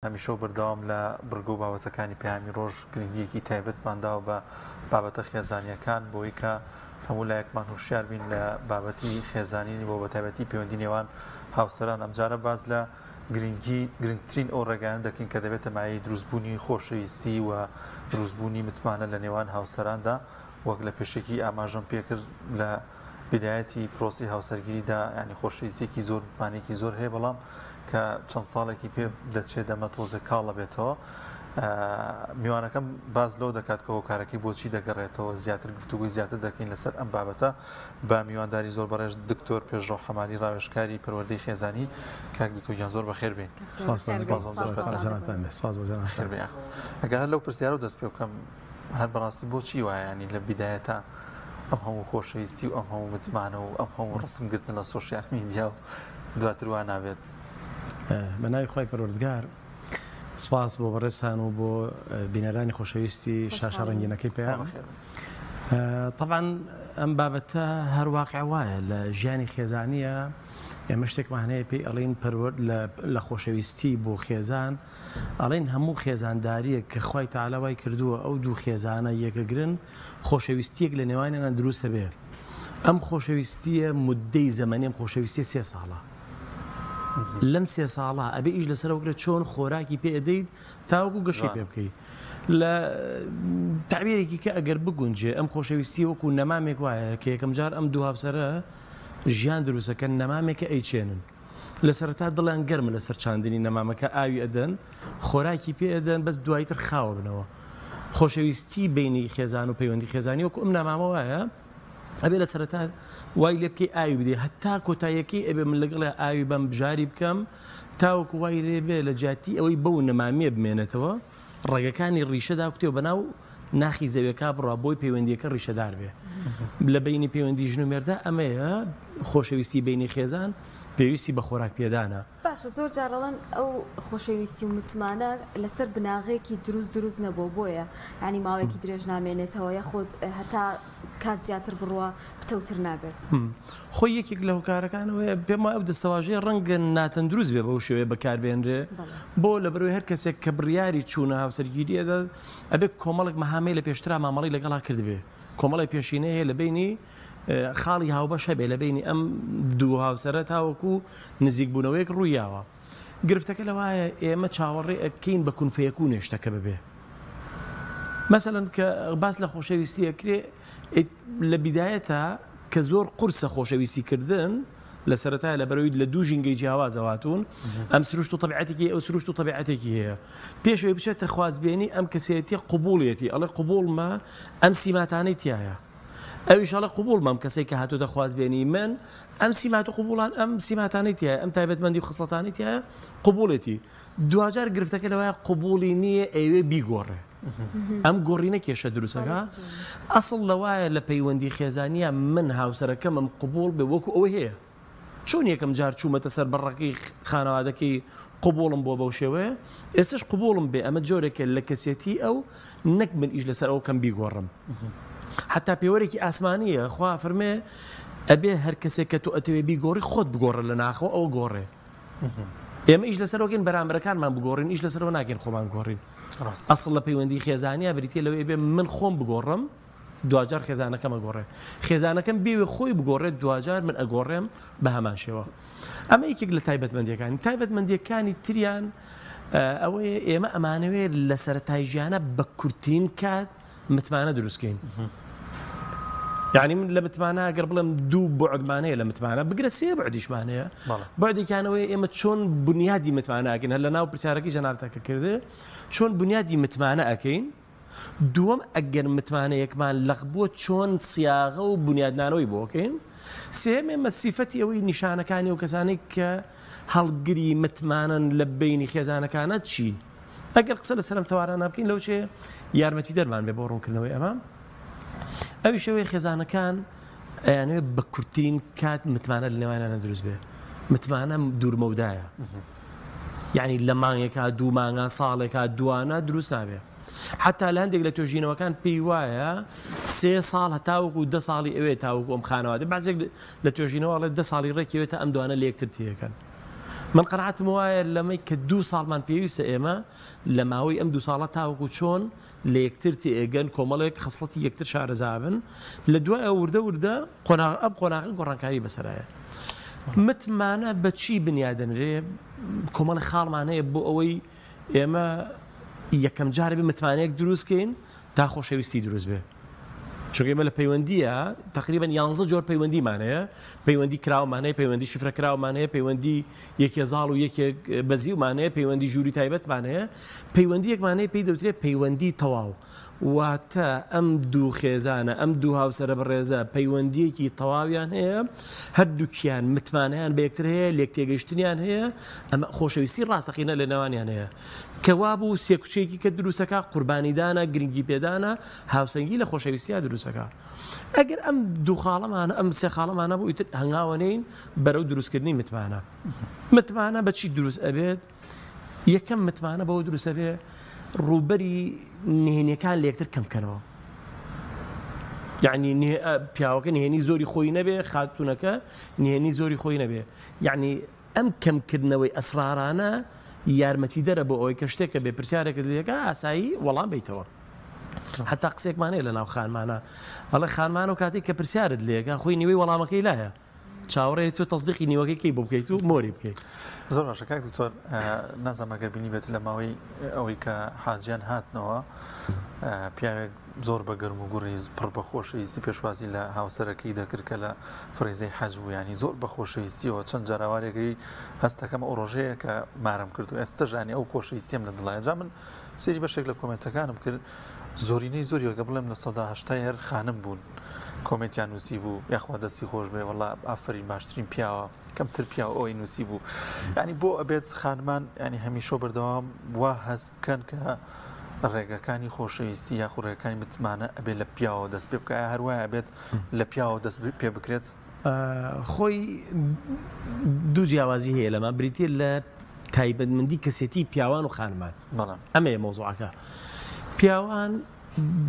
هەمیشە بەردەوام لە بڕگە و بابەتەکانی پەیامی ڕۆژ گرنگیەکی تایبەتمانداوە بە بابەتە خێزانیەکان بۆی کە هەموو لایەکمان هوشیار بین لە بابەتی خێزانینی بۆ بە تایبەتی پەیوەندی نێوان هاوسەران. ئەمجارە باز لە گرنگترین ئەو ڕێگایان دەکەین کە دەبێتە مایەی دروستبوونی خۆشەویستی و دروستبوونی متمانە لە نێوان هاوسەراندا، وەک لە پێشێکی ئاماژەم پێکرد لە بدایەتی پرۆسی هاوسەرگیریدا، ینی خۆشەویستێکی زۆر متمانێکی زۆر هەیە، بەڵام کە چەند ساڵێکی پێ دەچێت دەمە تۆزە کاڵە بێتەوە. میوانەکەم باز لەو دەکات کە هۆکارەکەی بۆچی دەگەڕێتەوە، زیاتر گفتوگوی زیاتر دەکەین لەسەر ئەم بابەتە بە میوانداری زۆر بەڕێژ دکتۆر پێشڕەو حەمالی ڕاوێژکاری پەروەردەی خێزانی. کاک دکتۆر زۆر بەخێر بێن. ئەگەر لەو پرسیارە و دەست پێ بکەم، هەر بەڕاستی بۆچی وایە، ینی لە بیدایەتە ئەم هەموو خۆشەویستی و ئەم هەموو متمانە و ئەم هەموو ڕسمگرتن لە سۆشیال میدیا و دواتر وان نابێت؟ بە ناوی خۆی پەروەردگار، سپاس بۆ بەڕێستان و بۆ بینەرانی خۆشەویستی شاشە ڕەنگینەکەی پێیان. طبعاً ئەم بابەتە هەر واقع وایە لە ژیانی خێزانیە. ئێمە شتێکمان هەیە پێی ئەڵێن لە خۆشەویستی بۆ خێزان، ئەڵێن هەموو خێزانداریە کە خوای تەعالی وای کردووە ئەو دوو خێزانە یەکەگرن خۆشەویستیەک لە نێوانیان دروستە بێ. ئەم خۆشەویستیە مدەی زەمەنی ئەم خۆشەویستی 3 ساڵە. لەم 3 ساڵە ئەبێ ئیش لەسەر وەکرێت چۆن خۆراکی پێ ئەدەیت تاوەکو گەشەی پێ بکەیت. لە تعبیرێکی کە ئەگەر بگونجێ ئەم خۆشەویستی وەکو نەمامێک وایە کە یەکەم جار ئەم دوو هاوسەرە ژیان دروستەکەن، نەمامێکە ئەیچێنن، لە سەرەتا دڵیان گەرمە لەسەر چاندنی نەمامەکە، ئاوی ئەدەن، خۆراکی پێ ئەدەن، بەس دوایتر خاوە بنەوە. خۆشەویستی بینی خێزان و پەیوەندی خێزانی وەکو ئەم نەمامە وایە، ئەبێ لە سەرەتا وای لێ بکەی ئاوی بدێ، هەتا کۆتاییەکەی ئەبێ من لەگەڵی ئاوی بەم بژاری بکەم تاوەکو وای لێ بێ لە جاتی ئەوەی بەو نەمامیە بمێنێتەوە، ڕێگەکانی ڕیشەدا کوتێ بەناو ناخی زەویەکە بڕوا بۆی پەیوەندیەکە ڕیشەدار بێ. لە بینی پەیوەندی ژن و مێردا ئەمەیە خۆشەویستی بینی خێزان، پێویستی بە خۆراک پێدانە. باشە، زۆر جارەڵەن ئەو خۆشەویستی و متمانە لەسەر بناغێکی دروست نەبوو، بۆیە ینی ماوەیەکی درێژ نامێنێتەوە، یاخۆت هەتا کات زیاتر بڕوە پتەوتر نابێت. خۆی یەکێک لە هۆکارەکانەوەی پێما ئەو دەستەواژەیە ڕەنگە ناتەندروست بێ بەو شێوەیە بەکاربێنرێ، بۆ لە بەرەوەی هەر کەسێک کە بڕیاری چوونە هاوسەرگیریەدا ئەبێ کۆمەڵێک مەهامەی لە پێشترا مامەڵی لەگەڵا کرد بێ، کۆمەڵی پێشینەیە هەیە لە بینی خاڵی هاوبەش هەبێ لە بینی ئەم دوو هاوسەرە تاوەکو نزیک بوونەوەیەک ڕوویاوە. گرفتەکە لەوایە ئێمە چاوەڕێ ئەکەین بە کونفەیەکوونێ شتەکە ببێ. مەسەڵەن کە باس لە خۆشەویستی ئەکرێ لە بیدایەتە کە زۆر قورسە خۆشەویستیکردن لە سەرەتایە لە بەرەوەی لە دوو ژینگەی جیاوازەواتون، ئەم سروشت و طبیعەتێکی ئەو سروشت و طبیعەتێکی هەیە، پێشەوەی بچێتە خوازبێنی ئەم کەسێتی قبوڵیەتی، ئەڵێ قبوڵمە ئەم سیماتانەی تایە، ئەویشاڵە قبول مەم کەسێک کە هاتووتە خوازبێنی من ئەم سیمات و قبوڵان ئەم سیماتانەی تایە، ئەم تایبەتمەندی و خصلەتانی تایە قبوڵێتی. دوجار گرفتەکە لەوایە قبوڵی نییە ئەوێ بیگۆڕێ، ئەم گۆڕینە کێشە دروستەکە. ئەسڵ لەوایە لە پەیوەندی خێزانیە من هاوسەرەکەمم قبول بێ وەکو ئەوە هەیە، چۆن یەکەم جار چوومەتە سەر بەڕەکەی خانەوادەکەی قبوڵم بۆ بەو شێوەیە، ئێستش قبوڵم بێ، ئەمە جۆرێکە لە کەسێتی ئەو نەک من ئیش لەسەر ئەو کەم بیگۆڕم. حتا پێوەرێکی ئاسمانیە، خوا فەرمێ ئەبێ هەر کەسێک کە تۆ ئەتەوێ بیگۆڕی خۆت بگۆڕە لە ناخەوە ئەوە گۆڕێ. ئێمە ئیش لەسەرەوەکەین بەرامبەرەکانمان بگۆڕین، ئیش لەسەرەوە ناکەین خۆمان گۆڕین. ئەسڵ لە پەیوەندی خێزانیە بریتێ لەوەی بێ من خۆم بگۆڕم، دوجار خێزانەکەمە گۆڕێ، خێزانەکەم بێوێ خۆی بگۆڕێت، دوجار من ئەگۆڕێم بە هەمان شێوە. ئەمە یەکێک لە تایبەتمەندیەکانی تریان ئەوەیە ئێمە ئەمانەوێت لە سەرەتای ژیانە بە کورتترین کات متمانە دروستکەین. یعنی من لە متمانە ئەگەر بڵێم دوو بوعدمانەیە لە متمانە بگرە 3 بوعدیشمانەیە. بوعدێکیانەوەی ئێمە چۆن بنیادی متمانە ئەکەین، هەر لە ناو پرسیارەکەی جەنابەتەکە کردێ، چۆن بنیادی متمانە ئەکەین. دووەم ئەگەر متمانەیەکمان لەغ بووە چۆن سیاغە و بنیادنانەوەی بۆکەین. سێم ئێمە سیفەتی ئەوەی نیشانەکانی و کەسانی کە هەڵگری متمانن لە بینی خێزانەکانە چین. ئەگەر قسە لە سەرم تەواران نابکەین لەو چێ یارمەتی دەرمان بێ بۆ ڕوونکردنەوەی ئەمە. ئەوی شەوەی خێزانەکان ئەیانوێ بە کورتترین کات متمانە لە نێوانیانە دروست بێ. متمانە دوورمەودایە، یعنی لە مانگێکا دوو مانگە ساڵێکا دوانە دروست نابێ. حتا لە هەندێک لە توێژینەوەکان پێی وایە 3 ساڵ هەتاوەکو 10 ساڵی ئەوێ تاوەکو ئەم خانەوادە، بەعزێک لە توێژینەوە ئەڵێ 10 ساڵی ڕێکەوێتە ئەم دوانە لە یەکتر تێکەن. من قەنەعەتم وایە لەمەی کە 2 ساڵمان پێویستە ئێمە لە ماوەی ئەم 2 ساڵە تاوەکو چۆن لە یەکتر تێگەن کۆمەڵێک خصڵەتی یەکتر شارەزابن لە دوای وردە ئەم قۆناغی گۆڕانکاری بەسەرایە. متمانە بەچی بنیادەنرێ کۆمەڵی خاڵمان هەیە بۆ ئەوەی ئێمە یەکەم جارە بێ متمانەیەک دروستکەین تا خۆشەویستی دروست بێ. چونکە ئێمە لە پەیوەندیە تقریباً 11 جۆر پەیوەندیمانەیە، پەیوەندی کراومانەیە، پەیوەندی شیفرە کراومانەیە، پەیوەندی یەکێ زاڵ و یەکێک بەزیومانەیە، پەیوەندی ژووری تایبەتمانەیە، پەیوەندیەکمانەیە پێی دەوترێت پەیوەندی تەواو. واتە ئەم دوو خێزانە ئەم دوو هاوسەرە بەڕێزە پەیوەندیەکی تەواویان هەیە، هەردووکیان متمانەیان بە یەکتر هەیە، لێک تێگەیشتنیان هەیە، ئەمە خۆشەویستی ڕاستەقینە لە نێوانیان هەیە. کەوا بوو سێکوچەیەکی کە دروستەکە قوربانیدانە گرنگی پێدانە هاوسەنگی لە خۆشەویستیە دروستەکە. ئەگەر ئەم دوو خاڵەمانە ئەم سێ خاڵەمانە بوو ئیتر هەنگاوەنین بەرەو دروستکردنی متمانە. متمانە بەچی دروست ئەبێت؟ یەکەم متمانە بەوە دروستە بێ ڕووبەری نهێنیەکان لە یەکتر کەمکەنەوە. یعنی پیاوەکە نهێنی زۆری خۆی نەبێ، خاتونەکە نهێنی زۆری خۆی نەبێ. یعنی ئەم کەمکردنەوەی ئەسرارانە یارمەتی دەرە بۆ ئەوەی کە شتێکە بێ پرسیارێکە لێکە ئاسایی وەڵام بیتەوە. حتا قسێکمانەیە لە ناو خانمانە، ئەڵێ خانمانە و کاتێک کە پرسیارت لێکە خۆی نیوەی وەڵامەکەی لایە، چاوەڕێ تۆ تەصدیقی نیوەکەی بۆ بکەیت و مۆری بکەیت. زۆر باشە کاک دکتۆر، نازانمەگە بینی بێت لە ماوەی ئەوەی کە حاجیان هاتنەوە پیاوێک زۆر بە گەرم و گوڕی پڕ بە خۆشەویستی پێشوازی لە هاوسەرەکەی دەکرد کە لە فڕێزەی حەج بوو، ینی زۆر بە خۆشەویستیەوە چەند جاراوارێگەری هەستەکەم ئەو ڕۆژەیە کە مارم کرد و ئێستەژانی ئەو خۆشەویستیم لە دڵایە. جا من سێری بەشێک لە کۆمنتەکانم کرد، زۆرینەی زۆری وەگە بڵێم لە 180 هەر خانم بوون کۆمنتیان نووسی بوو یاخوا دەستی خۆش بێ وەڵا ئافرین باشترین پیاوە کەمتر پیاوە ئەوەی نووسی بوو. ینی بۆ ئەبێت خانمان ینی هەمیشە بەردەوام وا هەست بکەن کە ڕێگەکانی خۆشەویستی یاخو ڕێگەکانی متمانە ئەبێت لە پیاوە دەست پێ بکە، هەروایە ئەبێت لە پیاوە دەست پێ بکرێت. خۆی دوو جیاوازی هەیە لەمە بریتە لە تایبەتمەندی کەسێتی پیاوان و خانمان. ئەمەیە مۆزوعەکە. پیاوان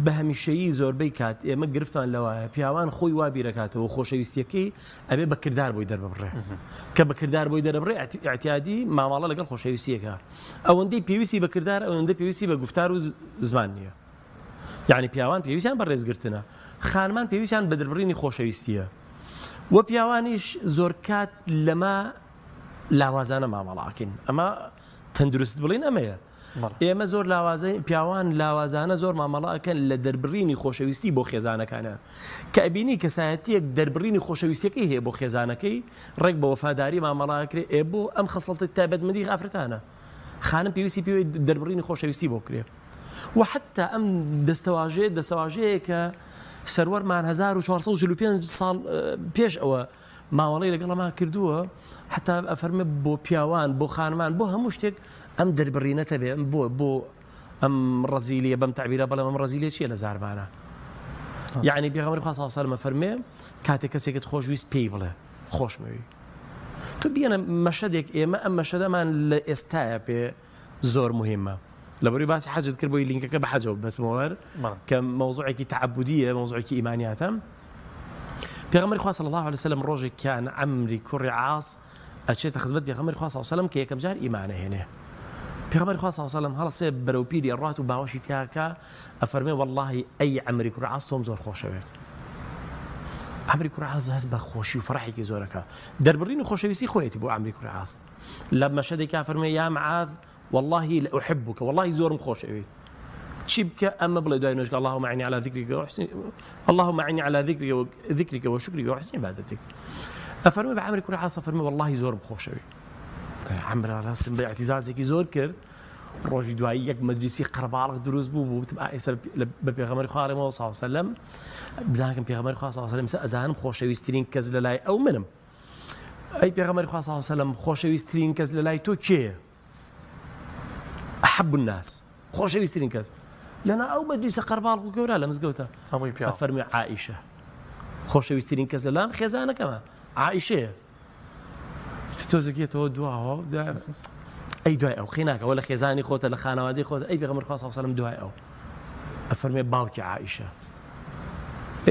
بە هەمیشەیی زۆربەی کات ئێمە گرفتان لەوایە پیاوان خۆی وا بیرەکاتەوە خۆشەویستیەکەی ئەبێ بە کردار بۆی دەربڕێ، کە بە کردار بۆی دەربڕێ ئاعتیادی ماماڵە لەگەڵ خۆشەویستیەکە. ئەوەندەی پێویستی بە کردار ئەوەندە پێویستی بە گفتار و زمان نییە. یعنی پیاوان پێویستیان بە ڕێزگرتنە، خانمان پێویستیان بە دەربڕینی خۆشەویستیە. وە پیاوانیش زۆر کات لەمە لاوازانە مامەڵاکەین. ئەمە تەندروست بڵین ئەمەیە. ئێمە زۆر لاوازین پیاوان لاوازانە زۆر مامەڵاکەن لە دەربڕینی خۆشەویستی بۆ خێزانەکانە، کە ئەبینی کەسایەتیەک دەربڕینی خۆشەویستیەکەی هەیە بۆ خێزانەکەی ڕێک بە وەفاداری مامەڵاکرێ ئێ بۆ ئەم خەسڵەتی تایبەتمەندی ئافرەتانە خانم پێویستی پێوەی دەربڕینی خۆشەویستی بۆ کرێ. و حتا ئەم دەستەواژەیە کە سەروەرمان 1445 ساڵ پێش ئەوە ماوەڵی لەگەڵەما کردووە، حتا ئەفەرمێ بۆ پیاوان بۆ خانمان بۆ هەموو شتێک ئەم دەربڕینەتە بێ بۆ ئەم ڕەزیلیە بەم تعبیرە بەڵام ئەم ڕەزیلیە چیە لە زارمانە. یعنی پێغەمبەری خوا صلی الله علیه و سلم فەرمێ کاتێک کەسێکت خۆشویست پێی بڵێ خۆشمەوی تو بێنە مەشەدێک ئێمە ئەم مەشەدەمان لە ئێستایە پێ زۆر مهمە. لەبەروی باسی حەجت کرد بۆی لینکەکە بە حەجەوە بەسمەوەەر کە مەوزوعێکی تعبودیە مەوزوعێکی ئیمانیاتە. پێغەمبەری خوا صلی الله علیه و سلم ڕۆژێک کان عەمری کوڕی عاص ئەچێتە خزمەت پێغەمبەری خوا صلی الله علیه و سلم کە یەکەم جار ئیمانە هێنێ. پێغەمبەری خوا صلی الله علیه و سلم هەڵسێ بەرەو پیری ڕات و باوەشی پیاکە ئەفەرمێ واللهی ئەی عەمری کوڕی عاص تۆم زۆر خۆشەوێت. عەمری کوڕی عاص هەست بە خۆشی و فەرحێکی زۆرەکە دەربڕینی خۆشەویستی خۆیەتی بۆ عەمری کوڕی عاص. لە مەشهدێکا فەرمێ یا معاذ والله لأحبك والله زۆرم خۆشەوێت. چی بکە ئەمە بڵێ دوای نوێژگە اللهم أعني على ذكرك وحسن اللهم أعني على ذكرك وشكرك وحسن عبادتك. ئەفەرمێ بە عەمری کوڕی عاص فەرمێ والله زۆرم خۆشەوێت. عەمرا ڕاستم بە اعتزازێکی زۆر کرد. ڕۆژی دوایی یەک مەجلیسی قەرەباڵغ دروست بوو وتم ئێستا بە پێغەمبەری خوا صلی الله علیه و سلم بزانکەم پێغەمبەری خوا صلی الله علیه و سلم ئەزانم خۆشەویستترین کەس لە لای ئەو منم. ئەی پێغەمبەری خوا صلی الله علیه و سلم خۆشەویستترین کەس لە لای تۆ کێیە؟ أحب الناس خۆشەویستترین کەس لەنا ئەو مەجلیسە قەرەباڵغ و گەورە لە مزگەوتە ئەفەرمێ عائیشە خۆشەویستترین کەس لە لام خێزانەکەمە عائیشەیە. تۆزێکێتەوە دواوە ئەی دوای ئەو خێناکەەوە لە خێزانی خۆتە لە خانەوادەی خۆت ئەی پێغەمبەر خوا صلی الله علیه و سلم دوای ئەو ئەفەرمێ باوکی عائیشە.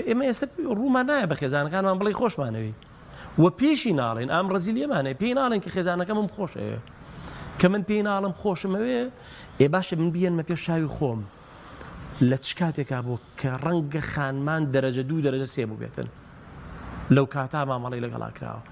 ئێمە ئێستا ڕوومان نایە بە خێزانەکانمان بڵێ خۆشمانەوی و پێشی ناڵێن ئام ڕزیلێمانێ پێی ناڵێن کە خێزانەکە من خۆشەیە کە من پێی ناڵم خۆشمەوێ باشە من بیێنمە پێش شاوی خۆم لە چ کاتێکا بۆ کە ڕەنگە خانمان دەرەجە 2 دەرەجە 3 بوو بێتن لەو کاتا مامەڵی لەگەڵا کراوە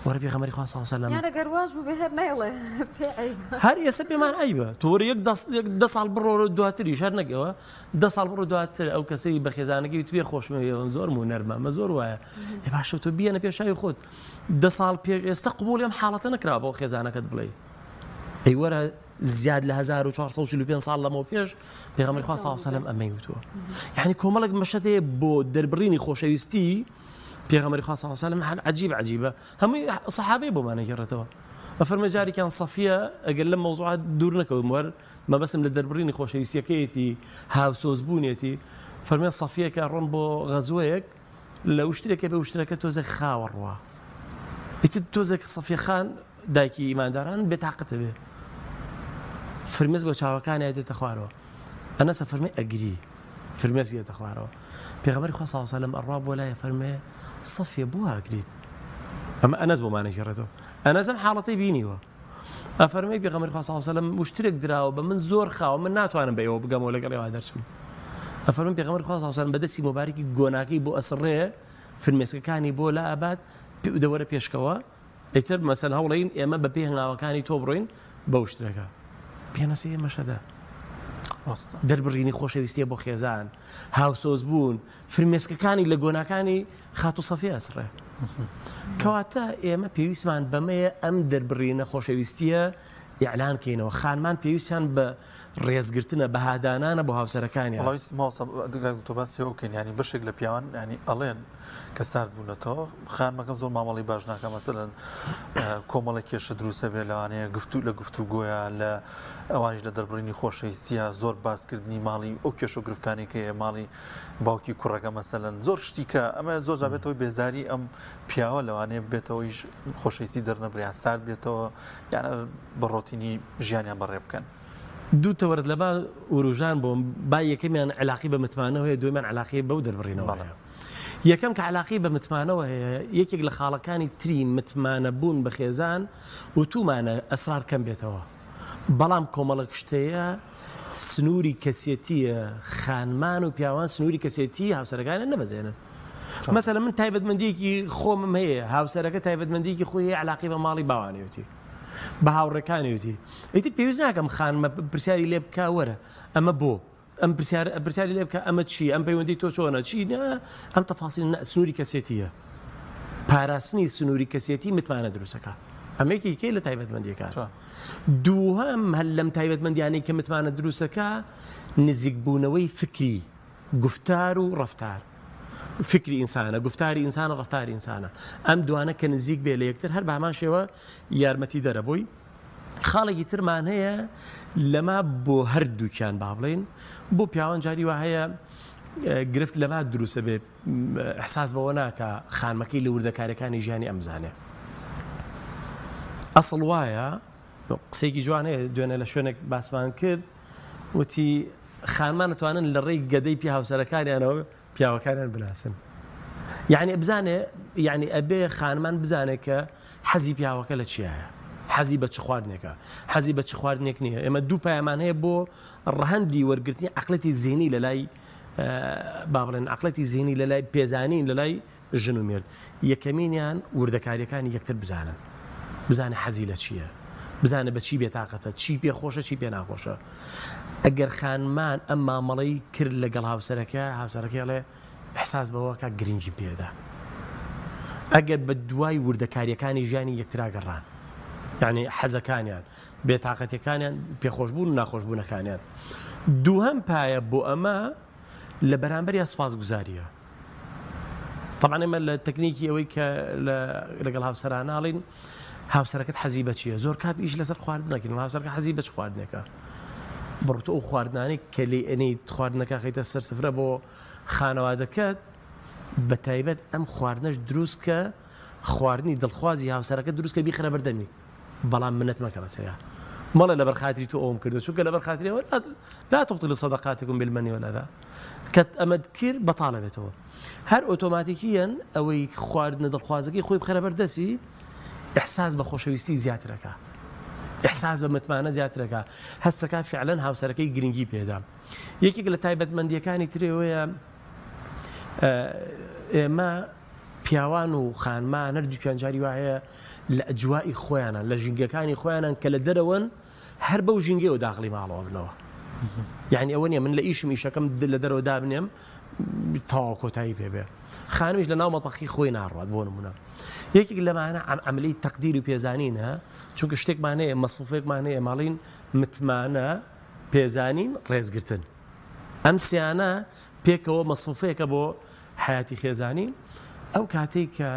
وەرە پێغەمبەری خوا صلی الله علیه و سلم یانە گەرواژ بوو بێ هەر نەیڵێ پێ عیبە هەر ئێستا پێمان عیبە تۆ یەک 10 ساڵ بڕۆ دواتریش هەر نەگەوە 10 ساڵ بڕۆ دواتر ئەو کەسەی بە خێزانەکەی توێ خۆشمەوێ زۆر و نەرمە زۆر وایە باشە تۆ بیەنە پێش شاوی خۆت 10 ساڵ پێش ئێستا قبوڵی ئەم حاڵەتە نەکرا بۆ خێزانەکەت بڵێ ئەی وەرە زیاد لە 1445 ساڵ لەمەوە پێش پێغەمبەری خوا صلی الله علیه و سلم ئەمەی وتووە یعنی کۆمەڵێک مەشەد هەیە بۆ دەربڕینی خۆشەویستی پێغەمبەری خوا صلی الله علیه و سلم عجیبە هەمووی سەحابەی بۆمانە گێڕێتەوە ئەفەرمێ جارێکیان سەفیە ئەگەر لەم مەوزوعات دوور نەکەوم وەر مەبەسم لە دەربڕینی خۆشەویستیەکەیەتی هاوسۆزبوونیەتی فەرمێ سەفیەکە ڕۆن بۆ غەزوەیەک لە وشترێکە بە وشترەکە تۆزێک خاوەڕوە ئیتر تۆزێک سەفیە خان دایکی ئیمانداران بێتاقەتە بێ فرمێز بۆ چاوەکانی دێتە خوارەوە ئەنەسە فەرمێ ئەگری فرمێز دێتە خوارەوە پێغەمبەری خوا صلی الله علیه و سلم ئەڕوا بۆ لایە فەرمێ سەفیە بۆ ئاگریت ئەمە ئەنەس بۆمانە گێڕێتەوە ئەنەس ئەم حاڵەتەی بینیوە ئەفەرمێ پێغەمبەری خوا صلی الله علیه و سلم مشترێک دراوە بە من زۆر خاوە من ناتوانم بە ئێوە بگەمەوە لەگەڵ دەرچم ئەفەرمێ پێغەمبەری خوا صلی الله علیه و سلم بەدەستی مبارەکی گۆناکەی بۆ ئەسڕێ فرمێسکەکانی بۆ لا ئەبات دەوەرە پێشکەوە ئیتر مەسەن هەوڵین ئێمە بە پێی هەنگاوەکانی تۆ بڕۆین بە وشترەکە پێنەسی ئێمەشەدا دەربڕینی خۆشەویستیە بۆ خێزان هاوسۆز بوون فرمێسکەکانی لە گۆناکانی خات و سەفی ئەسڕێ کەواتە ئێمە پێویستمان بەمەیە ئەم دەربڕینە خۆشەویستیە ئیعلان کەینەوە خانمان پێویستیان بە ڕێزگرتنە بەهادانانە بۆ هاوسەرەکانی تۆ باسی ئەوکەین ینی بەشێک لە پیاوان ینی ئەڵێن کە سارد بوونەتەوە خانمەکەم زۆر مامەڵی باش ناکە مەسەلەن کۆمەڵە کێشە دروستە بێ لەوانەیە گفتوگۆیە لە ئەوانش لە دەربڕینی خۆشەویستیە زۆر باسکردنی ماڵی ئەو کێش و گرفتانی کە ماڵی باوکی کوڕەکە مەسەلەن زۆر شتی کە ئەمە زۆر جابێتەوەی بێزاری ئەم پیاوە لەوانەیە بێتەوەیش خۆشەویستی دەرنەبریان سارد بێتەوە یانە بەڕۆتینی ژیانیان بەڕێ بکەن دوو تەوەرد لەبا وروژان بۆم با یەکەمیان علاقی بە متمانەوە هەیە دوێمان علاقی بەو دەربڕینەوە یەکەم کە علاقی بە متمانەوە هەیە یەکێک لە خاڵەکانی تری متمانە بوون بە خێزان و تومانە ئەسرار کەم بێتەوە بەڵام کۆمەڵک شتەیە سنووری کەسێتیە خانمان و پیاوان سنووری کەسێتی هاوسەرەکانە نەبەزێنن مەسەلەن من تایبەتمەندیەکی خۆمم هەیە هاوسەرەکە تایبەتمەندیەکی خۆی علاقی بە ماڵی باوانێتی بە هاوڕێکانێتی ئیتر پێویست ناکەم خانمە پرسیاری لێ بکە وەرە ئەمە بۆ ئەم پرسیاری لێ بکە ئەمە چی ئەم پەیوەندی تۆ چۆنە چی ئەم تەفاسیل سنووری کەسێتیە پاراستنی سنووری کەسێتی متمانە دروستەکە ئەمەیەکی کەی لە تایبەتمەندیەکان دووهەم هەل لەم تایبەتمەندیانەی کە متمانە دروستەکە نزیکبوونەوەی فکری گفتار و ڕەفتار فکری ئینسانە گفتاری ئینسانە ڕەفتاری ئینسانە ئەم دوانە کە نزیک بێ لە یەکتر هەر بە هەمان شێوە یارمەتی دەرەبووی خاڵێکی ترمان هەیە لەما بۆ هەردووکیان با بڵێن بۆ پیاوان جاری وا هەیە گرفت لەما دروستە بێ ئەحساس بەوە ناکە خانمەکەی لە وردەکارەکانی ژیانی ئەمزانێ ئەسڵ وایە قسەیەکی جوانەیە دوێنێ لە شوێنێک باسمان کرد وتی خانمان دەتوانن لە ڕێی گەدەی پێ هاوسەرەکانیانەوە پیاوەکانیان بناسن یعنی بزانێ یعنی ئەبێ خانمان بزانێت کە حەزی پیاوەکە لە چیایە حەزی بە چ خواردنێکە حەزی بە چ خواردنێک نییە ئێمە دوو پایامان هەیە بۆ ڕەهەندی وەرگرتنی عەقڵەتی زیینی لە لای با بڵێن عەقڵەتی زیینی لە لای پێزانین لە لای ژن و مێرد یەکەمینیان وردەکاریەکانی یەکتر بزانن بزانێ حەزی لە چییە بزانە بە چی بێتاقەتە چی پێ خۆشە چی پێ ناخۆشە ئەگەر خانمان ئەم مامەڵەی کرد لەگەڵ هاوسەرەکە لێ ئەحساس بەوە کە گرنگی پێدا ئەگەر بە دوای وردەکاریەکانی ژیانی یەکتراگەڕان یعنی حەزەکانیان بێتاقەتەکانیان پێخۆشبوون و ناخۆشبوونەکانیان دووهەم پایە بۆ ئەمە لە بەرامبەر سوپاسگوزاریە طبعا ئێمە لە تەکنیکی ئەوەی کە لەگەڵ هاوسەراناڵین هاوسەرەکەت حەزی بە چییە زۆر کات ئیش لەسەر خواردنەکەین هاوسەرەکە حەزی بە چ خواردنێکە بڕۆتە ئەو خواردنانی کە لێ ئەنەی خواردنەکە خەیتە سەر سفرە بۆ خانەوادەکەت بە تایبەت ئەم خواردنەش دروست کە خواردنی دڵخوازی هاوسەرەکە دروست کە بیخەنە بەردەمی بەڵام منەت مەکە بەسەرە مەڵێ لەبەر خاتری تۆ ئەوم کردو چونکە لەبەر خاتریەوە لا تبطلوا صدقاتكم بالمن والأذى کە ئەمە کرد بەتاڵە بێتەوە هەر ئۆتۆماتیکیەن ئەوەی خواردنە دڵخوازەکەی خۆی بخەرە بەردەسی ئیحساس بە خۆشەویستی زیاترەکە ئیحساس بە متمانە زیاترەکە هەستەکە فعلەن هاوسەرەکەی گرنگی پێدا یەکێک لە تایبەتمەندیەکانی ترەوەیە ئێمە پیاوان و خانمان هەردووکیان جاری وایە لە ئەجوای خۆیانە لە ژینگەکانی خۆیانن کە لە دەرەوەن هەر بەو ژینگەوە داخلی ماڵەوە بنەوە یعنی ئەوە نیە من لە ئیشەکەم لە دەرەوە دابنێم تەواو کۆتایی پێبێ خانویش لە ناو مەتەقی خۆی ناڕوات بۆ نمونە یەکێک لەمانە ئەمەلەی تەقدیر و پێزانینە چونکە شتێکمان هەیە مەسفوفێکمان هەیە ماڵین متمانە پێزانین ڕێزگرتن ئەم سیانە پێکەوە مەسفوفەیەکە بۆ حیاتی خێزانین ئەو کاتێک کە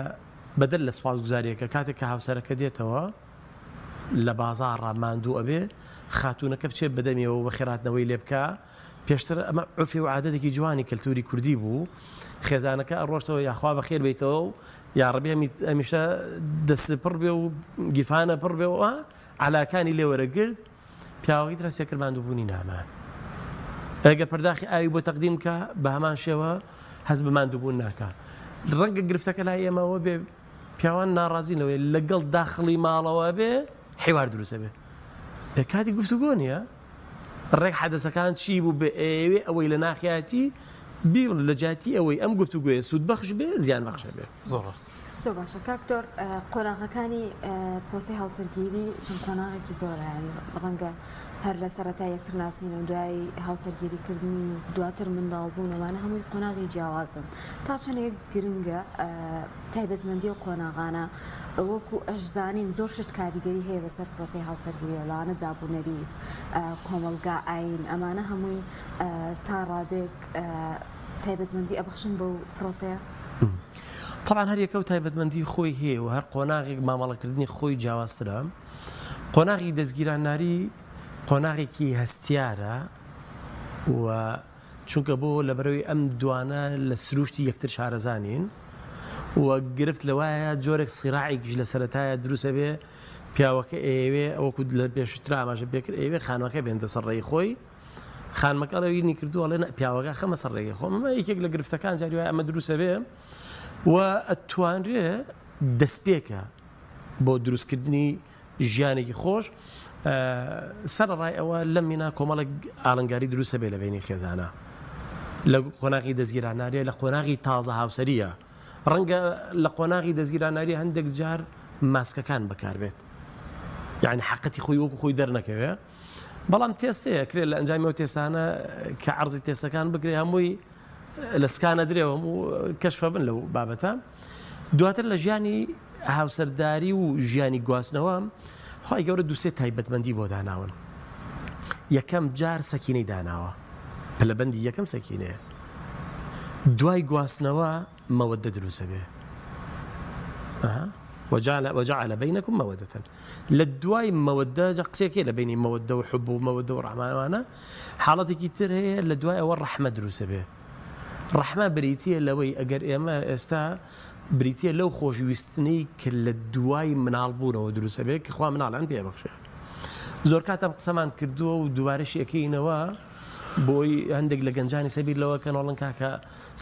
بەدەل لە سوپاسگوزاریەکە کاتێک کە هاوسەرەکە دێتەوە لە بازاڕ ماندوو ئەبێ خاتوونەکە بچێت بەدەمیەوە بە خێراتنەوەی لێ بکە پێشتر ئەمە عرفی و عادەتێکی جوانی کەلتوری کوردی بوو خێزانەکە ئەڕۆشتەوە یاخوا بە خێر بیتەوە و یاڕبێ ئەمیشە دەست پڕ بێ و گیرفانە پڕ بێەوە علاکانی لێ وەرەگرت پیاوەی ترە سێکردماندوو بوونی نامە ئەگەر پەرداخی ئاوی بۆ تەقدیم کە بە هەمان شێوە هەز بە ماندووبوون ناکە ڕەنگە گرفتەکە لای ئێمەوە بێ پیاوان ناڕازینەوەی لەگەڵ داخلی ماڵەوە بێ حیوار دروستە بێ کاتی گفتوگۆ نیە ڕێک حەدەسەکان چی بوو بە ئێوێ ئەوەی لە ناخیاتی بیون لە جاتی ئەوەی ئەم گفتوگوێ سوود بەخش بێ زیان بەخشە بێ زۆر ڕاست زۆر باشە کاکتۆر قۆناغەکانی پرۆسی هاوسەرگیری چەند قۆناغێکی زۆرە ینی ڕەنگە هەر لە سەرەتا یەکتر ناسینە و دوای هاوسەرگیریکردن و دواتر منداڵبوون ئەمانە هەمووی قۆناغی جیاوازن تا چەندێک گرنگە تایبەتمەندی و قۆناغانە وەکو ئەشزانین زۆر شت کاریگەری هەیە بەسەر پرۆسی هاوسەرگیری لەوانە جابوونەریت کۆمەلگا ئاین ئەمانە هەمووی تا ڕادێک تایبەتمەندی ئەبخشن بەو پرۆسەیە طبعا هەر یەکە و تایبەتمەندی خۆی هەیە و هەر قۆناغێک مامەڵەکردنی خۆی جیاوازترە قۆناغی دەستگیرانناری قۆناغێکی هەستیارە و چونکە بۆ لەبەرەوەی ئەم دوانە لە سروشتی یەکتر شارەزانین و گرفت لەوایە جۆرێک سیراعێکیش لە سەرەتایە دروستە بێ پیاوەکە ئێوێ ئەوەکو لە پێشتر ئاماژە پێکرد ئێوێ خانوەکە بێنتە سەرڕێی خۆی خانمەکە لەوینی کردووە لێ پیاوەکە خەمە سەرڕێی خۆ ئەمە یەکێک لە گرفتەکان جاری وایە ئەمە دروستە بێ و ئەتوانرێ دەستپێکە بۆ دروستکردنی ژیانێکی خۆش سەرڕای ئەوە لەم مینا کۆمەڵێک ئاڵنگاری دروستە بێ لە بینی خێزانە لە قۆناغی دەستگیراناریە لە قۆناغی تازە هاوسەریە ڕەنگە لە قۆناغی دەستگیراناری هەندێک جار ماسکەکان بەکاربێت یعنی حقەتی خۆی وەکو خۆی دەرنەکەوێ بەڵام تێستەیە کرێت لە ئەنجامیەوە تێستانە کە عەرزی تێستەکان بگرێ هەمووی لە سکانە درێەوە و کەشفە بن لەو بابەتە دواتر لە ژیانی هاوسەرداری و ژیانی گواستنەوە خی گەورە دووسێ تایبەتمەندی بۆ داناون یەکەم جار سەکینەی داناوە پلەبەندی یەکەم سەکینەیە دوای گواستنەوە مەوەدە دروستە بێ وجعل بينكم مودة لە دوای مەوەدە قسێکی لە بینی مەوەدە و حب و مەوەدە و ڕەحمانوانە حاڵەتێکی تر هەیە لە دوای ئەوە ڕەحمە دروستە بێ ڕەحمە بریتیە لەوەی ئەگەر ئێمە ئێستا بریتیە لەو خۆشویستنەی کە لە دوای مناڵبوونەوە دروستە بێت کە خوا مناڵیان پێبەخشێ زۆر کاتم قسەمان کردووە و دووارەش یەکەینەوە بۆی هەندێک لە گەنجانی سەبیر لەوە کە نۆڵن کاکە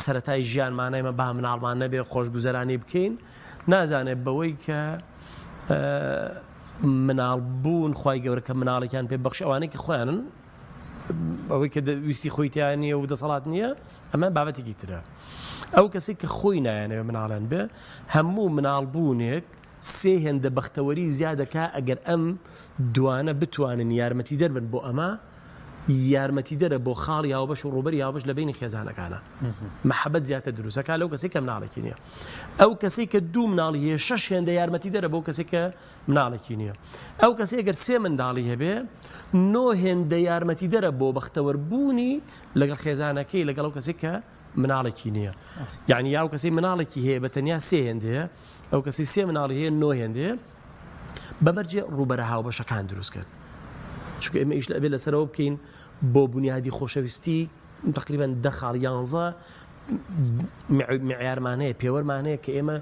سەرەتای ژیانمانەیمە با مناڵمان نەبێ خۆشگوزەرانی بکەین نازانێت بەوەی کە مناڵبوون خی گەورە کە مناڵێکیان پێ بەخش ئەوانەی کە خۆیانن ئەوەی کە ویستی خۆیتیان نیە و دەسەڵات نییە ئەمە بابەتێکی ترە ئەو کەسێک کە خۆی نایانەوە مناڵیان بێ هەموو مناڵبوونێک سێ هێندە بەختەوەری زیادەکە ئەگەر ئەم دوانە بتوانن یارمەتی دەربن بۆ ئەمە یارمەتی دەرە بۆ خاڵ یاوبەش و ڕوبەر یاوبەش لە بینی خێزانەکانە محەبەت زیاتر دروستەکە لەو کەسێک کە مناڵێکی نییە ئەو کەسێک کە دوو مناڵی هەیە شەش هێندە یارمەتی دەرە بۆ کەسێک کە مناڵێکی نییە ئەو کەسێک گەر سێ منداڵی هەبێ نۆ هێندە یارمەتی دەرە بۆ بەختەوەربوونی لەگەڵ خێزانەکەی لەگەڵ ئەو کەسێک کە مناڵێکی نییە یعنی یاو کەسی مناڵێکی هەیە بە تەنیا سێ هێندەیە ئەو کەسی سێ مناڵی هەیە نۆ هێندەیە بەبەرجێ ڕوبەرە هاوبەشەکان دروستکرد چونکە ئێمە ئیش لەبێ لەسەرەوە بکەین بۆ بنیادی خۆشەویستی تقریبا 10 خاڵ 11 معیارمانەیە پێوەرمانەیە کە ئێمە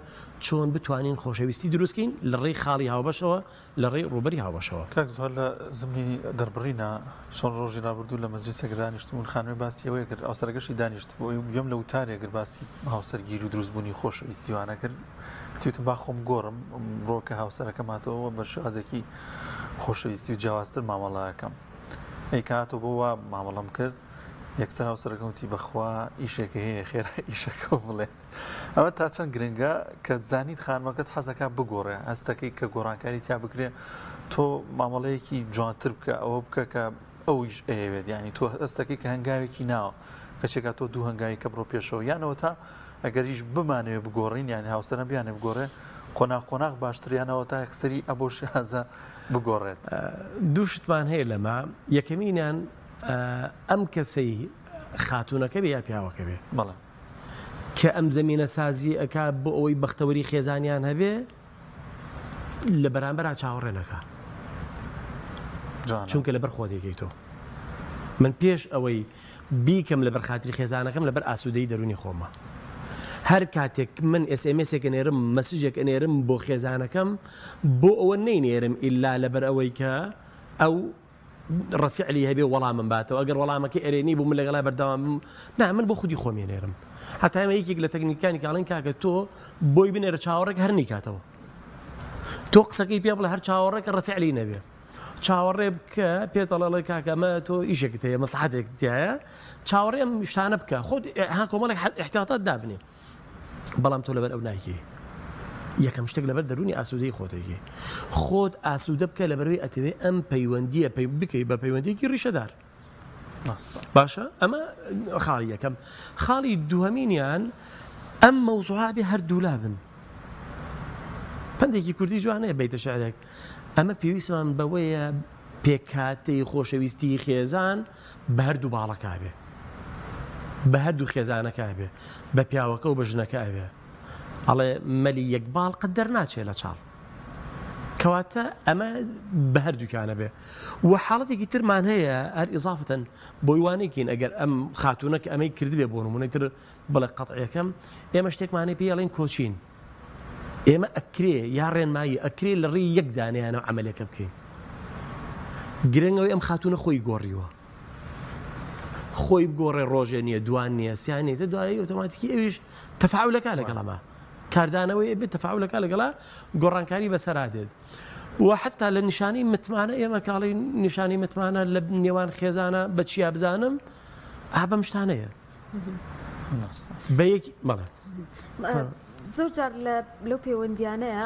چۆن بتوانین خۆشەویستی دروستکەین لە ڕێی خاڵی هاوبەشەوە لە ڕێی ڕوبەری هاوبەشەوە. کاکتۆر لە زمینی دەربڕینە چۆن ڕۆژی ڕابردوو لە مەجلیسێک دانیشتبوون خانوێ باسیەوەی کرد ئەوسەرگەشی دانیشت بۆ گوێم لە وتارێگر باسی هاوسەرگیری و دروستبوونی خۆشەویستیوانە کرد توتم با خۆم گۆڕم ڕۆکە هاوسەرەکەماتەوە بە شازێکی خۆشەویستی و جیاوازتر مامەڵایەکەم ئەیکاتەوە بۆ مامەڵەم کرد یەکسەر هاوسەرەکەوتی بەخوا ئیشێکە هەیە خێرا ئیشەکە بڵێ ئەمە تا چەند گرنگە کە زانیت خانمەکەت حەزەکە بگۆڕێ هەستەکەی کە گۆڕانکاری تیا بکرێ تۆ مامەڵەیەکی جوانتر بکە ئەوە بکە کە ئەویش ئەوێت ینی تۆ هەستەکەی کە هەنگاوێکی ناوە کەچێکا تۆ دوو هەنگاوی کە بڕۆ پێشەوە یانەوە تا ئەگەریش بمانەوێ بگۆڕین یانی هاوسەرە بیانێ بگۆڕێ قۆناق باشتریانەوە تا یەکسەری ئەبۆ شازە بگۆڕێت. دوو شتمان هەیە لەمە یەکەمینیان ئەم کەسەی خاتونەکە بێ یا پیاوەکە بێ بەڵێ کە ئەم زەمینە سازی ئەک بۆ ئەوەی بەختەوەری خێزانیان هەبێ لە بەرامبەر چاوەڕێنەکە چونکە لەبەر خۆدێکی تۆ من پێش ئەوەی بیکەم لەبەر خاتری خێزانەکەم لەبەر ئاسوودەی دەرونی خۆمە هەر کاتێک من SMSێک نێرم مەسیجێک نێرم بۆ خێزانەکەم بۆ ئەوە نەینێرم ئیلا لەبەر ئەوەی کە ئەو ڕەفیعلی هەبێ وەڵامم باتەوە ئەگەر وەڵامەکە ئەرێنی بوو من لەگەڵای بەردەوام نا من بۆ خودی خۆمی نێرم حتا ئێمە یەکێک لە تەکنیکانی کاڵین کاکە تۆ بۆی بنێرە چاوەڕێک هەر نیکاتەوە تۆ قسەکەی پێ بڵێ هەر چاوەڕێک ڕەفیعلی نەبێ چاوەڕێ بکە پێتەڵەڵی کاکەمە تۆ ئیشێکت هەیە مەسلحەتێکت هەیە چاوەڕێم شتانە بکە خۆت ها کۆمەڵێک احتیاطات دابنێ بەڵام تۆ لەبەر ئەو نایکێ یەکەم شتێک لەبەر دەرونی ئاسوودەی خۆتێکی خۆت ئاسوودە بکە لەبەرەوەی ئەتەوێ ئەم پەیوەندیە بکەی بە پەیوەندیەکی ڕیشەدار باشە ئەمە خاڵی یەکەم خاڵی دووهەمینیان ئەم مەوزوعا بێ هەردوولا بن پندێکی کوردی جوانەیە بەیتە شعرێک ئەمە پێویستمان بەوەیە پێکاتەی خۆشەویستی خێزان بە هەردوو باڵەکە بێ بە هەردوو خێزانەکە بێ بە پیاوەکە و بە ژنەکە بێ ئەڵێ مەلی یەک باڵ قەت دەرناچێت لە چاڵ کەواتە ئەمە بە هەردووکانە بێ و حاڵەتێکی ترمان هەیە هەر ئیزافەتەن بۆی وانێکین ئەگەر ئەم خاتونەکە ئەمەی کردبێ بۆ نمونەی تر بڵێ قەتعیەکەم ئێمە شتێکمانەی پێ ئەڵێن کۆچین ئێمە ئەکرێ یا ڕێنمایی ئەکرێ لە ڕێی یەک دانیانە عەمەلێکە بکەین گرنگەوەی ئەم خاتونە خۆی گۆڕیوە خۆی بگۆڕێ ڕۆژێ نییە دوان نییە سیانێتە دوایی ئۆتۆماتیکی ئەویش تەفاعولەکە لەگەڵەمە کاردانەوەی بێت تەفاعولەکە لەگەڵا گۆڕانکاری بەسەرادێت و حتا لە نیشانی متمانە ئێمە کاڵی نیشانی متمانە لە نێوان خێزانە بە چیا بزانم ئابەم شتانەیە بە یەکی بەڵێ زۆر جار لەو پەیوەندیانەیە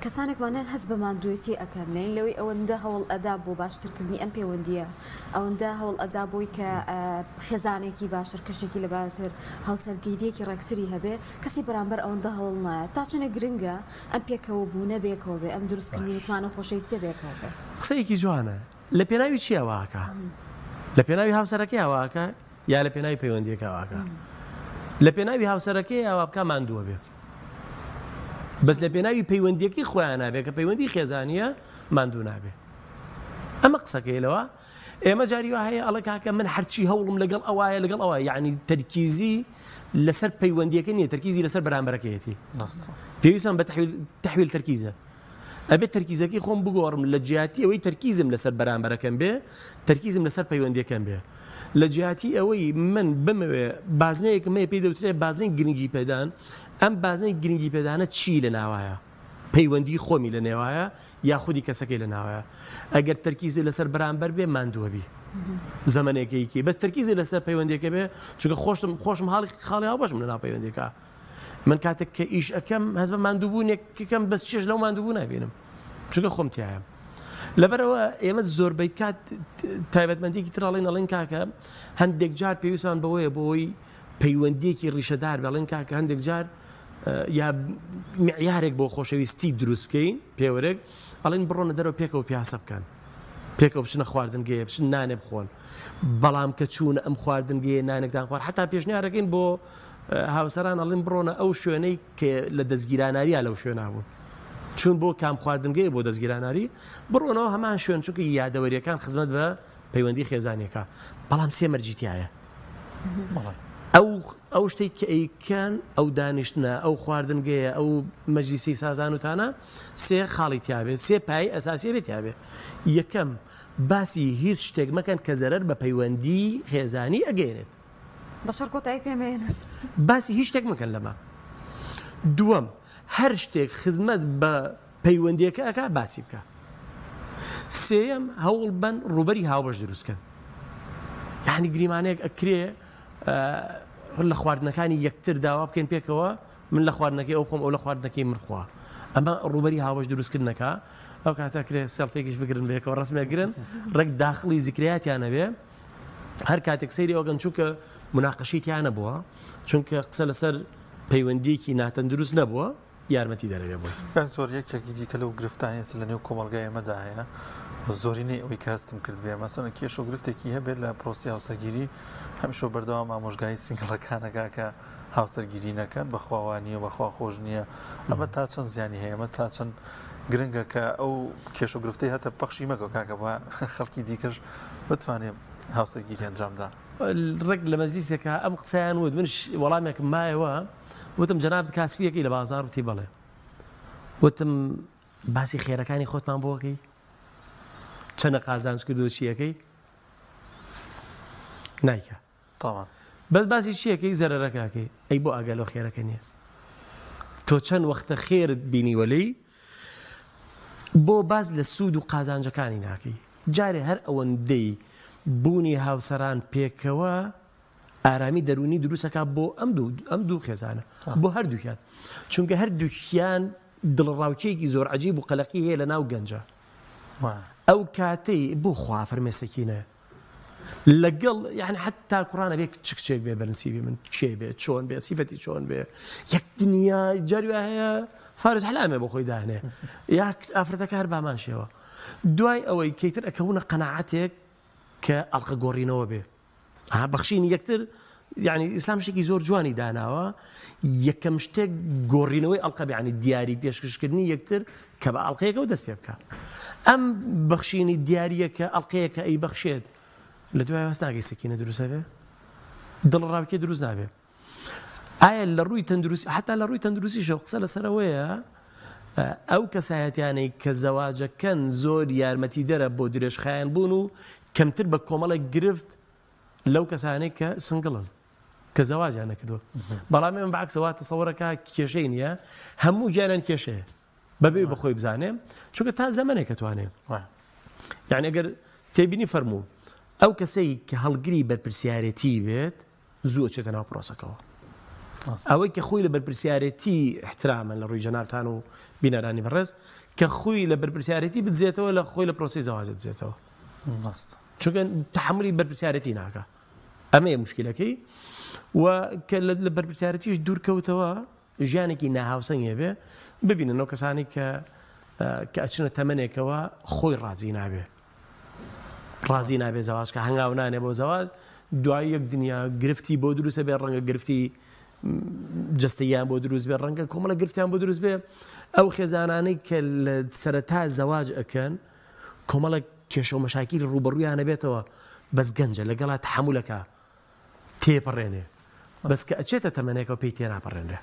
کەسانێکمانیان هەست بە ماندوێتی ئەکەنین لەوەی ئەوەندە هەوڵ ئەدا بۆ باشترکردنی ئەم پەیوەندیە ئەوەندە هەوڵ ئەدا بۆی کە خێزانێکی باشتر کەشێکی لە باشتر هاوسەرگیریەکی ڕێکتری هەبێ کەسی بەرامبەر ئەوەندە هەوڵ نایە تا چنە گرنگە ئەم پێکەوە بوونە بێکەوە بێ ئەم دروستکردنی مسمانە خۆشەویستیە بێکەوە بێ قسەیەکی جوانە لە پێناوی چی ئەواکە لە پێناوی هاوسەرەکەی ئەواکە یا لە پێناوی پەیوەندیەکە ئەواکە لە پێناوی هاوسەرەکەی ئەوا بکە ماندووە بێ بەس لە پێناوی پەیوەندیەکی خۆیان نابێ کە پەیوەندی خێزانیە ماندوو نابێ ئەمە قسەکەیلەوە ئێمە جاریوە هەیە ئەڵە کاکە من هەرچی هەوڵم لەگەڵ ئەوایە لەگەڵ ئەوە یعنی تەرکیزی لەسەر پەیوەندیەکە نییە تەرکیزی لەسەر بەرامبەرەکەیەتی پێویستمان بە تەحویل تەرکیزە ئەبێت تەرکیزەکەی خۆم بگۆڕم لە جیاتی ئەوەی تەرکیزم لەسەر بەرامبەرەکەم بێ تەرکیزم لەسەر پەیوەندیەکەم بێ لە جیاتی ئەوەی من بمەوێ بازنەیەک مێ پێی دەوترێت بازنەی گرنگی پێدان ئەم بازنەی گرنگی پێدانە چی لە ناوایە پەیوەندی خۆمی لە نێوایە یا خودی کەسەکەی لە ناوایە ئەگەر تەرکیزی لەسەر بەرامبەر بێ ماندووە بی زەمانێکەیەکی بەس تەرکیزی لەسەر پەیوەندیەکە بێ چونکە خۆشم خاڵی هاوبەشم لە ناو پەیوەندیەکە من کاتێک کە ئیش ئەەکەم هەز بە ماندووبوونێکەکەم بەس چێژ لەو ماندووبوو نابێنم چونکە خۆم تایە لەبەرەوە ئێمە زۆربەی کات تایبەتمەندێکی تراڵین ئەڵێن کاکە هەندێک جار پێویستمان بەوەیە بۆی پەیوەندیەکی ڕیشەدار بەڵێن کاکە هەندێک جار یا معیارێک بۆ خۆشەویستی دروست بکەین پێوەرێک ئەڵێن بڕۆنە دەرەوە پێکەوە پیاسە بکەن پێکەوە بچنە خواردنگەیە بچن نانێ بخۆن بەڵام کە چوونە ئەم خواردنگەیە نانێکدان خوارد حتا پێشنیارەکەین بۆ هاوسەران ئەڵێن بڕۆنە ئەو شوێنەی کە لە دەستگیراناریە لەو شوێنە بوون چون بۆ کام خواردنگەیە بۆ دەستگیراناری بڕۆنەوە هەمان شوێن چونکە یادەوەریەکان خزمەت بە پەیوەندی خێزانێکە بەڵام سێ مەرجیتیایە ئەو شتێک کە ئەیکەن ئەو دانیشتە ئەو خواردنگەیە ئەو مەجلیسی سازان وتانە سێ خاڵی تیاابێت سێ پای ئەساسی بێت یاابێ یەکەم باسی هیچ شتێک مەکەن کە زەرەر بە پەیوەندی خێزانی ئەگەێنێت بەشەر کۆتایی پێمێن باسی هیچ شتێک مەکەن لەمە دووەم هەر شتێک خزمەت بە پەیوەندیەکە ئەکا باسی بکە سێەم هەوڵ بن ڕوبەری هاوبەش دروستکەن یعنی گریمانەیەک ئەکرێ لە خواردنەکانی یەکتر داوا بکەین پێکەوە من لە خواردنەکەی ئەو خۆم ئەو لە خواردنەکەی منخوا ئەمە ڕوبەری هاوبەش دروستکردنەکە ئەو کاتەکرێ سەڵفێکیش بگرن بێکەوە ڕسمێگرن ڕێک داخلی زیکرایەتیانەبێ هەر کاتێک سەیری ئەوگەن چونکە مناقەشیتیانە بووە چونکە قسە لەسەر پەیوەندیەکی ناتەندروست نەبووە یارمەتی دەرەبێ بووی زۆر یەکێکی دیکە لەو گرفتانیە لە نێو کۆمەلگای ئەمەدا هەیە زۆرینەی ئەوەی کەستم کرد بێ مەسەن کێش و گرفتێکی هەبێت لە پرۆسی هاوسەرگیری هەمیشە بەردەوام ئامۆژگای سینگڵەکانەکە کە هاوسەرگیری نەکەن بەخواوانیە بەخوا خۆش نییە ئەمە تا چەند زیانی هەیە ئەمە تا چەند گرنگە کە ئەو کێش و گرفتەی هەتە پەخشی مەگە کاکە بە خەڵکی دیکەش بتوانێت هاوسەرگیری ئەنجامدا ڕێک لە مەجلیسێکە ئەم قسەیان وت منش وەڵامێکم مایەوە وتم جەناب کاسپیەکەی لە بازار وتی بەڵێ وتم باسی خێرەکانی خۆتمان بۆکەی چەنە قازانج کرد و چیەکەی نایکە تاوان بەس باسی چیەکەی زەرەرەکەکەی ئەی بۆ ئاگەلۆ خێرەکە نییە تۆ چەند وەختە خێرت بینیوەلەی بۆ باز لە سوود و قازانجەکانی ناکەی جارێ هەر ئەوەندەی بوونی هاوسەران پێکەوە ئارامی دەرونی دروستەکە بۆ ئەم دوو خێزانە بۆ هەردووکیان چونکە هەردووکیان دڵڕاوکێکی زۆر عەجیب و قەلەقی هەیە لە ناو گەنجە ئەو کاتەی بۆ خوا فەرمێسەکینە لەگەڵ یعنی حتا کوڕانە بێ چکچێک بێ بەرنسیبی من کێ بێت چۆن بێ سیفەتی چۆن بێ یەک دنیا جاری هەیە فارز هەلامێ بۆ خۆی داهێنێ یاک ئافرەتەکە هەر بامانشێەوە دوای ئەوەی کەیتر ئەکەونە قەناعەتێک کە ئەڵقە گۆڕینەوە بێ بەخشینی یەکتر یعنی ئیسلام شتێکی زۆر جوانی داناوە یەکەم شتێک گۆڕینەوەی ئەڵقە ینی دیاری پێشکەشکردنی یەکتر کە بە ئەڵقەیەکە و دەست پێ بکە ئەم بەخشینی دیارریەکە ئەڵقەیەکە ئەی بەخشێت لە دوای هەستاگەی سەکینە دروستە بێ دڵڕاوکێ دروست نابێ ئایا لە ڕووی تەندروستی حتا لە ڕووی تەندروستیشەوە قسە لەسەرەوەیە ئەو کەسایەتیانەی کە زەواجەکەن زۆر یارمەتی دەرە بۆ درێژخایەن بوون و کەمتر بە کۆمەڵێک گرفت لەو کەسانەی کە سنگڵن کە زەواجیان نەکردووە بەڵام من بەعکسەوە تەسەوڕەکە کێشەی نییە هەموو گیانیان کێشەیە بەبێ بەخۆی بزانێ چونکە تا زەمانێک کەتوانێ یعنی ئەگەر تێبینی فەرموو ئەو کەسەی کە هەڵگری بەرپرسیارەتی بێت زوو چێتە ناو پرۆسەکەەوە ئەوەی کە خۆی لە بەرپرسیارەتی احترامن لە ڕووی جەنابتان و بینەرانی بەڕێز کە خۆی لە بەرپرسیارەتی بجێتەوە لە خۆی لە پرۆسی زەواجت بجێتەوە چونکە تحملی بەرپرسیارەتی ناکە ئەمەیە مشکلەکەی و کە لە بەرپرسیارەتیش دوورکەوتەوە ژیانێکی ناهاوسەنگێ بێ ببینن ئەو کەسانی کە ئەچنە تەمەنێکەوە خۆی ڕازی نابێ ڕازی نابێ زەواج کە هەنگاو نانێ بۆ زەواج دوای یەک دنیا گرفتی بۆ دروستە بێ ڕەنگە گرفتی جستەیان بۆ دروست بێ ڕەنگە کۆمەڵە گرفتیان بۆ دروست بێ ئەو خێزانانەی کە لە سەرەتا زەواج ئەکەن کۆمەڵە کێشە و مەشاکیلی ڕوبەڕوویانە بێتەوە بەس گەنجە لەگەڵا تحمولەکە تێپەڕێنێ بەس کە ئەچێتە تەمەنێکەوە پێی تێ ناپەڕێنرێ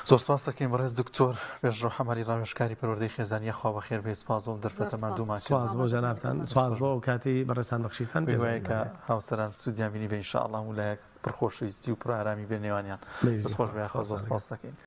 زۆر سپاس دەکەین بەڕێز دکتۆر پێشڕۆ حەمەلی ڕاوێژکاری پەروەردەی خێزانیە خوا بەخێر بێ سپاس بۆ دەرفەتەمان دوومان سپاس بۆ جەنابتان سپاس بۆ ئەو کاتی بەڕێستان بەخشیتان پێوایە کە هاوسەران سوودیان بینی بێ ئینشاءڵڵا و لایەک پڕخۆشەویستی و پڕ ئارامی بێ نێوانیان دەستخۆش بێ خۆ زۆر سپاس دەکەین